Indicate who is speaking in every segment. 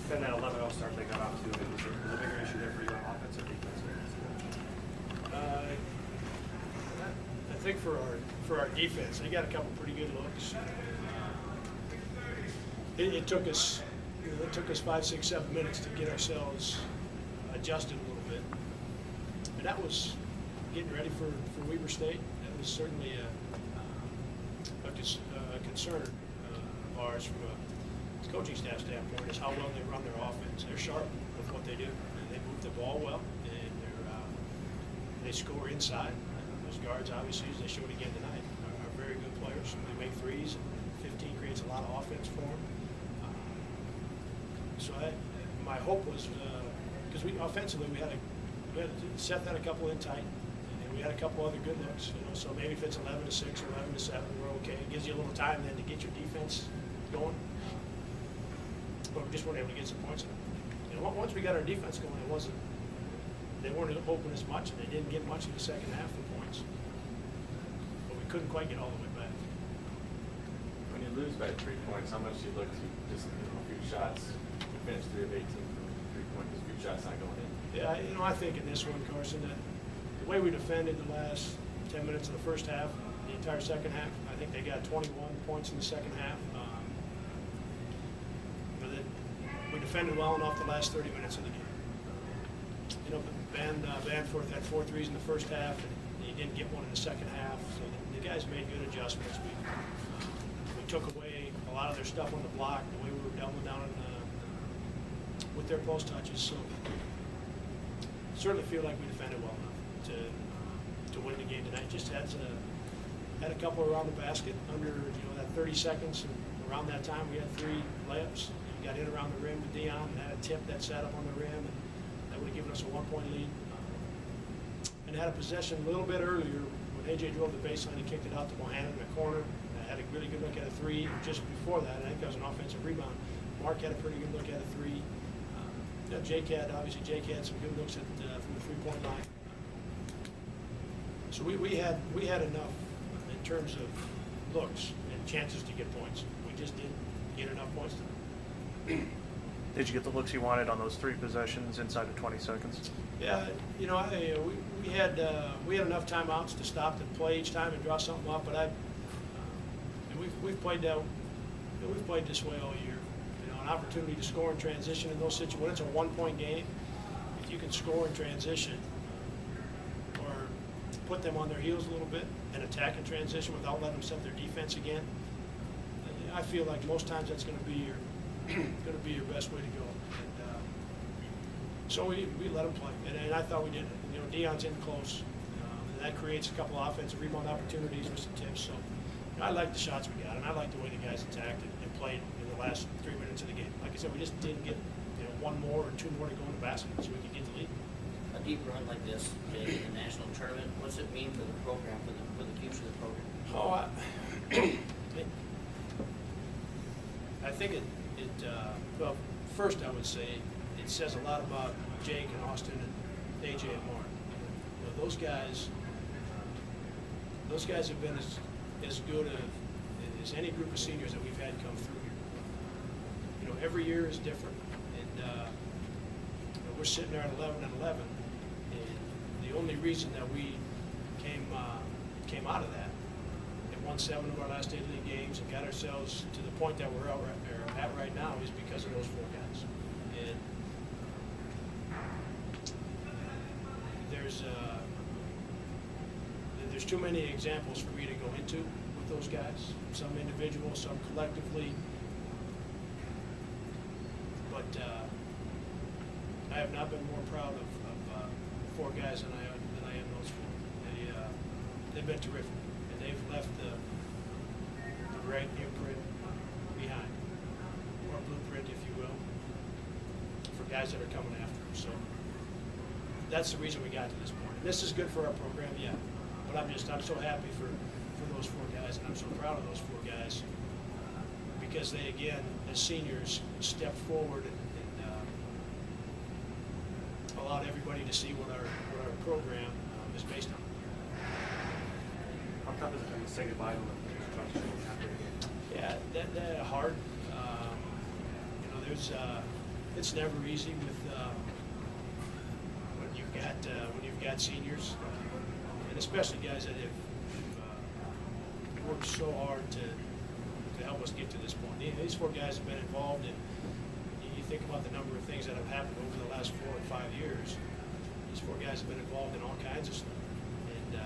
Speaker 1: defend that 11-0 start they got off to? Was it a bigger issue there for you on offense or defense?
Speaker 2: I think for our defense, they got a couple pretty good looks. It took us, it took us 5, 6, 7 minutes to get ourselves adjusted a little bit, and that was getting ready for Weber State. That was certainly a concern of ours from a coaching staff standpoint, is how well they run their offense. They're sharp with what they do, and they move the ball well, and they score inside. Those guards, obviously, as they showed again tonight, are very good players. They make threes, and 15 creates a lot of offense for them. So my hope was, because offensively we had Seth had a couple in tight, and we had a couple other good looks. So maybe if it's 11-6 or 11-7, we're okay. It gives you a little time then to get your defense going. But we just weren't able to get some points in it. Once we got our defense going, they weren't open as much, and they didn't get much in the second half for points. But we couldn't quite get all the way back.
Speaker 3: When you lose by 3 points, how much do you look to just a few shots? You finished 3 of 18 from 3-point, just a few shots not going in.
Speaker 2: Yeah, I think in this one, Carson, that the way we defended the last 10 minutes of the first half, the entire second half, I think they got 21 points in the second half. We defended well enough the last 30 minutes of the game. Vanforth had 4 threes in the first half, and he didn't get one in the second half. So the guys made good adjustments. We took away a lot of their stuff on the block, the way we were doubling down on with their post touches. So certainly feel like we defended well enough to win the game tonight. Just had a couple around the basket under that 30 seconds, and around that time we had 3 layups. We got in around the rim to Dion and had a tip that sat up on the rim, and that would have given us a 1-point lead. And had a possession a little bit earlier when AJ drove the baseline and kicked it out to Mohamed in the corner. Had a really good look at a 3 just before that. I think that was an offensive rebound. Mark had a pretty good look at a 3. Jake had some good looks at from the 3-point line. So we had enough in terms of looks and chances to get points. We just didn't get enough points tonight.
Speaker 4: Did you get the looks you wanted on those 3 possessions inside of 20 seconds?
Speaker 2: Yeah, we had enough timeouts to stop the play each time and draw something up. But we've played that. We've played this way all year. An opportunity to score in transition in those situations. When it's a 1-point game, if you can score in transition or put them on their heels a little bit and attack in transition without letting them set their defense again, I feel like most times that's going to be your best way to go. And so we let them play, and I thought we did it. Dion's in close, and that creates a couple offensive rebound opportunities with some tips. So I like the shots we got, and I like the way the guys attacked and played in the last 3 minutes of the game. Like I said, we just didn't get 1 more or 2 more to go in the basket so we could get the lead.
Speaker 5: A deep run like this in the national tournament, what's it mean for the program, for the future of the program?
Speaker 2: I think well, first I would say it says a lot about Jake and Austin and AJ and Mark. Those guys have been as good as any group of seniors that we've had come through here. Every year is different, and we're sitting there at 11-11, and the only reason that we came out of that and won 7 of our last 8 league games and got ourselves to the point that we're at right now is because of those 4 guys. And there's too many examples for me to go into with those guys, some individual, some collectively. But I have not been more proud of 4 guys than I am those 4. They've been terrific, and they've left the right imprint behind, or blueprint, if you will, for guys that are coming after them. So that's the reason we got to this point. And this is good for our program, yeah. But I'm so happy for those 4 guys, and I'm so proud of those 4 guys because they, again, as seniors, stepped forward and allowed everybody to see what our program is based on.
Speaker 1: How tough is it to say goodbye to them after the game?
Speaker 2: Yeah, that hard. it's never easy with when you've got seniors, and especially guys that have worked so hard to help us get to this point. These four guys have been involved in. You think about the number of things that have happened over the last 4 or 5 years. These four guys have been involved in all kinds of stuff, and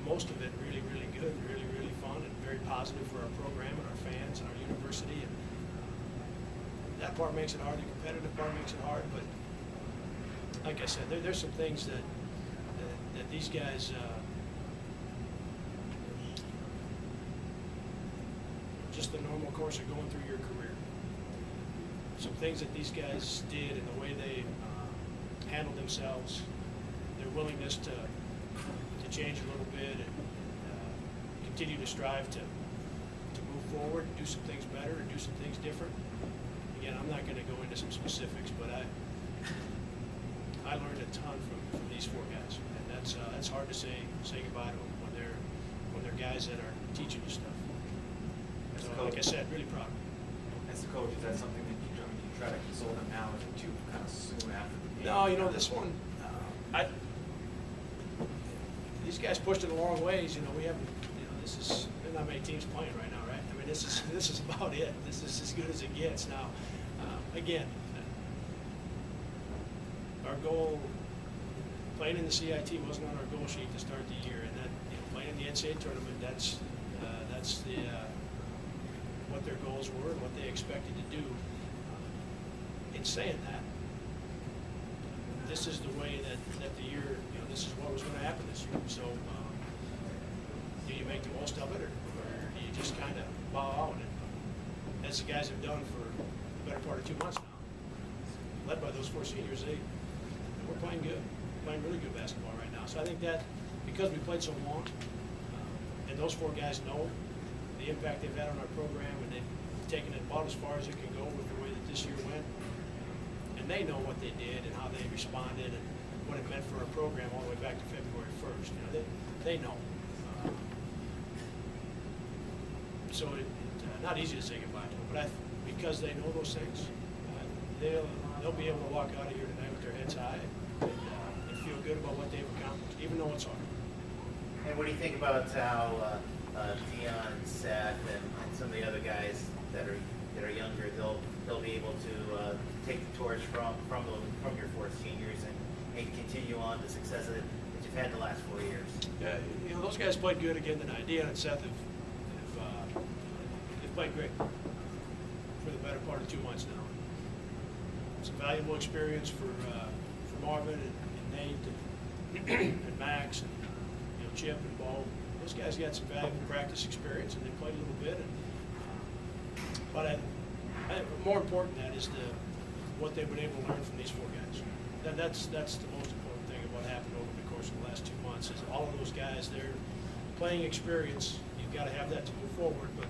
Speaker 2: most of it really, really good, really, really fun, and very positive for our program and our fans and our university. And that part makes it hard. The competitive part makes it hard, but like I said, there's some things that these guys. Just the normal course of going through your career. Some things that these guys did and the way they handled themselves, their willingness to change a little bit and continue to strive to move forward, and do some things better, and do some things different. Again, I'm not going to go into some specifics, but I learned a ton from these four guys, and that's hard to say goodbye to them when they're guys that are teaching you stuff. So, like I said, really proud of them.
Speaker 6: As a coach, is that something that you try to console them now, or is it too kind of soon after the game?
Speaker 2: No, this one, these guys pushed it a long ways. We haven't, there's not many teams playing right now, right? I mean, this is about it. This is as good as it gets. Now, again, our goal, playing in the CIT wasn't on our goal sheet to start the year, and that playing in the NCAA tournament, that's the what their goals were and what they expected to do. In saying that, this is the way that the year, this is what was going to happen this year. So, do you make the most of it, or do you just kind of bow out? And as the guys have done for the better part of 2 months now, led by those four seniors, we're playing good, playing really good basketball right now. So I think that because we played so long, and those four guys know the impact they've had on our program, and they've taken it about as far as it can go with the way that this year went. And they know what they did and how they responded and what it meant for our program all the way back to February 1st. They know. So it's not easy to say goodbye to them, but because they know those things, they'll be able to walk out of here tonight with their heads high and feel good about what they've accomplished, even though it's hard.
Speaker 7: And what do you think about how Dion and Seth and some of the other guys that are younger, they'll be able to take the torch from your four seniors and continue on the success that you've had the last 4 years?
Speaker 2: Yeah, those guys played good again tonight. Dion and Seth have played great for the better part of 2 months now. It's a valuable experience for Marvin and Nate and Max and Chip and Bo. Those guys got some valuable practice experience, and they played a little bit. But more important than that is what they've been able to learn from these four guys. That's the most important thing of what happened over the course of the last 2 months is all of those guys, their playing experience. You've got to have that to move forward, but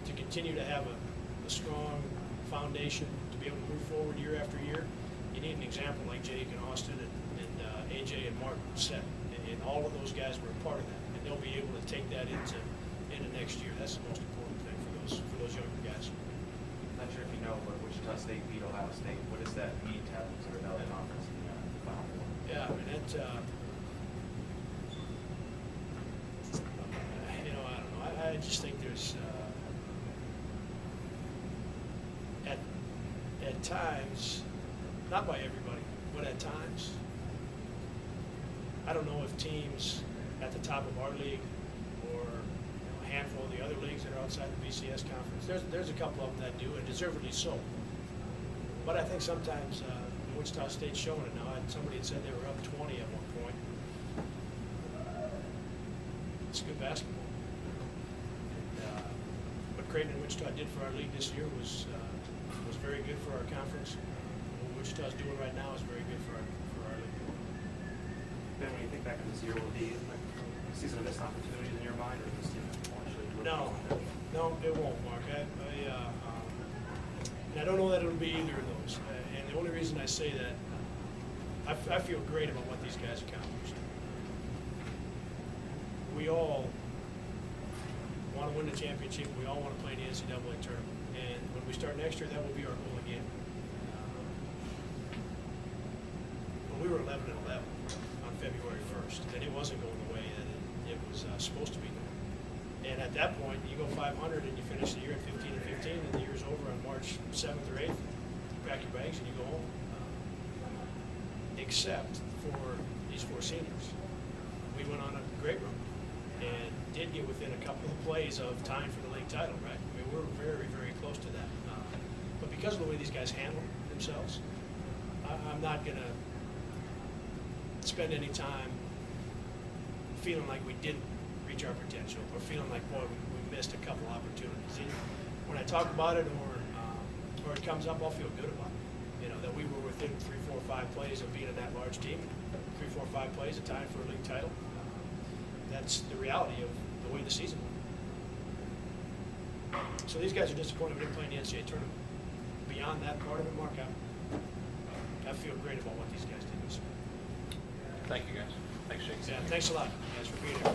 Speaker 2: to continue to have a strong foundation to be able to move forward year after year, you need an example like Jake and Austin and AJ and Mark set. And all of those guys were a part of that, and they'll be able to take that into next year. That's the most important thing for those younger guys.
Speaker 6: I'm not sure if you know, but Wichita State beat Ohio State. What does that mean to have them sort of in conference in the Final Four?
Speaker 2: Yeah, I mean I don't know. I just think there's at times, not by everybody, but at times, I don't know if teams at the top of our league or a handful of the other leagues that are outside the BCS conference, there's a couple of them that do, and deservedly so. But I think sometimes Wichita State's showing it now. Somebody had said they were up 20 at one point. It's good basketball. And, what Creighton and Wichita did for our league this year was very good for our conference. What Wichita's doing right now is very good for our league.
Speaker 1: Ben, when you think back on this year, will it be like a season of missed opportunities in your mind, or this team actually
Speaker 2: No, it won't, Mark. And I don't know that it'll be either of those. And the only reason I say that, I feel great about what these guys accomplished. We all want to win the championship. We all want to play in the NCAA tournament. And when we start next year, that will be our goal again. we were 11-11 on February 1st, and it wasn't going the way that it was supposed to be going. And at that point, you go 500 and you finish the year at 15-15, and the year's over on March 7th or 8th. You pack your bags and you go home. Except for these 4 seniors. We went on a great run and did get within a couple of plays of tying for the league title, right? I mean, we were very, very close to that. But because of the way these guys handle themselves, I'm not going to spend any time feeling like we didn't reach our potential or feeling like, boy, we missed a couple opportunities. And when I talk about it or it comes up, I'll feel good about it. You know, that we were within 3, 4, 5 plays of being in that large team, 3, 4, 5 plays of tying for a league title. That's the reality of the way the season went. So these guys are disappointed we didn't play in the NCAA tournament. Beyond that part of it, Mark, I feel great about what these guys did this year.
Speaker 8: Thank you, guys. Thanks, Jake.
Speaker 2: Yeah, thanks a lot, guys, for being here.